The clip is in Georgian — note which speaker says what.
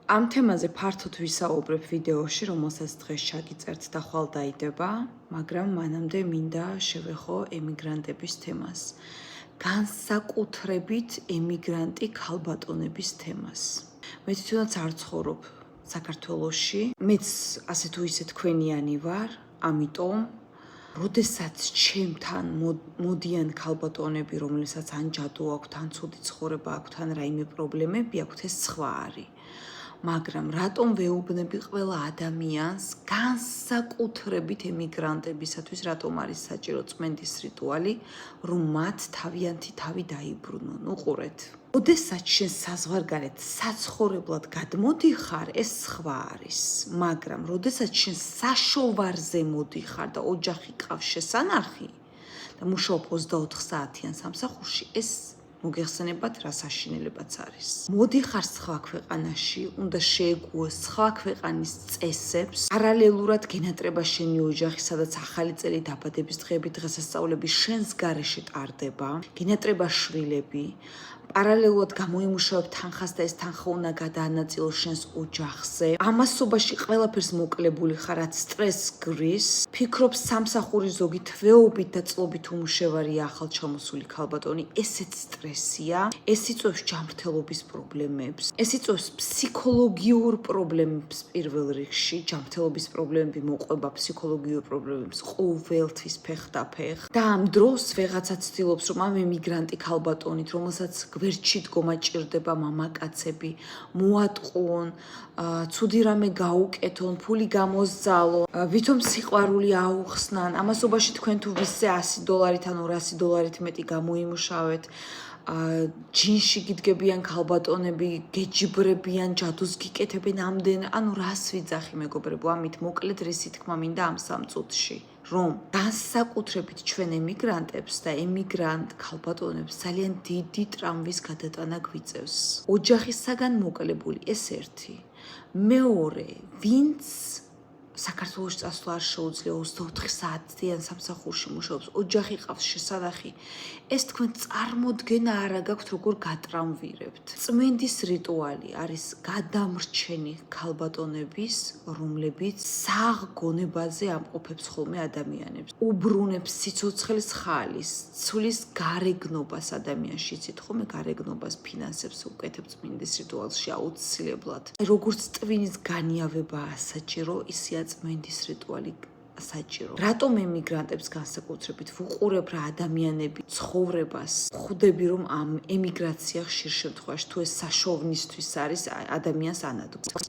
Speaker 1: ამ თემაზე ფართოდ ვისაუბრებ ვიდეოში, რომელსაც დღეს ჩაგიწერთ და ხვალ დაიდება, მაგრამ მანამდე მინდა შევეხო ემიგრანტების თემას. განსაკუთრებით ემიგრანტი ქალბატონების თემას. მე თვითონაც არ ცხოვრობ საქართველოში, მეც ასე თუ ისე თქვენიანი ვარ, ამიტომ როდესაც ჩემთან მოდიან ქალბატონები, რომელსაც ან ჯადო აქვთ, ან ცუდი ცხოვრება აქვთ, ან რაიმე პრობლემები აქვთ, ეს სხვა არის. მაგრამ რატომ ვეუბნები ყველა ადამიანს, განსაკუთრებით ემიგრანტებისათვის, რატომ არის საჭირო წმენდის რიტუალი, რომ მათ თავიანთი თავი დაიბრუნონ. უყურეთ. როდესაც შენ საზღვარგარეთ საცხოვრებლად გადმოდიხარ, ეს სხვა არის, მაგრამ როდესაც შენ საშოვარზე მოდიხარ და ოჯახი ყავს შესანახი და მუშაობ 24 საათიან სამსახურში, ეს მოგეხსენებათ რა საშინელებაც არის. მოდიხარ სხვა ქვეყანაში, უნდა შეეგუო სხვა ქვეყანის წესებს, პარალელურად გენატრება შენი ოჯახი, სადაც ახალი წელი დაბადების დღეები, დღესასწაულები შენს გარეშე ტარდება, გენატრება შვილები, პარალელურად გამოიმუშავებ თანხას და ეს თანხა უნდა გადაანაწილოს შენს ოჯახზე. ამასობაში ყველაფერს მოკლებული ხარ, რაც სტრესს გრის, ფიქრობ სამსახური ზოგი თვეობით და წლობით უმუშევარია ახალჩამოსული ქალბატონი, ესეც სტრესია, ეს იწვევს ჯანმრთელობის პრობლემებს, ეს იწვევს ფსიქოლოგიურ პრობლემებს პირველ რიგში, ჯანმრთელობის პრობლემები მოყვება ფსიქოლოგიურ პრობლემებს ყოველთვის ფეხ და ამ დროს ვეღაცა ცდილობს, რომ ამ ემიგრანტი ქალბატონით, რომელსაც გვერდში დგომა ჭირდება მამაკაცები, მოატყუონ, ცუდი რამე გაუკეთონ, ფული გამოსძალონ, ვითომ სიყვარული აუხსნან, ამასობაში თქვენ თუ ვისზე $100 ან $200 მეტი გამოიმუშავეთ, ჯინში გიდგებიან ქალბატონები, გეჯიბრებიან, ჯადოს გიკეთებენ ამდენ, ანუ რას ვიძახი მეგობრებო, ამით მოკლედ რისი თქმა მინდა ამ 3 წუთში. რომ განსაკუთრებით ჩვენ ემიგრანტებს და ემიგრანტ ქალბატონებს ძალიან დიდი ტრამვის გადატანა გვიწევს. ოჯახისაგან მოკლებული ეს ერთი. მეორე, ვინც საქართველოში წასვლა არ შეუძლია 24 საათიან სამსახურში მუშაობს, ოჯახი ყავს შესანახი, ეს თქვენ წარმოდგენა არ გაქვთ როგორ გატრამვირებთ. წმენდის რიტუალი არის გადამრჩენი ქალბატონების, რომლებიც საღ გონებაზე ამყოფებს ხოლმე ადამიანებს. უბრუნებს სიცოცხლის ხალის, ცვლის გარეგნობას ადამიანში, იცით ხოლმე გარეგნობას, ფინანსებს უკეთებ წმენდის რიტუალში აუცილებლად. როგორც ტვინის განიავებაა საჭირო, ისეა წმენდის რიტუალი საჭირო. რატომ ემიგრანტებს განსაკუთრებით ვუყურებ რა ადამიანები ცხოვრებას, ხვდები რომ ამ ემიგრაცია ხშირ შემთხვევაში თუ ეს საშოვნისთვის არის ადამიანს ანადგურებს.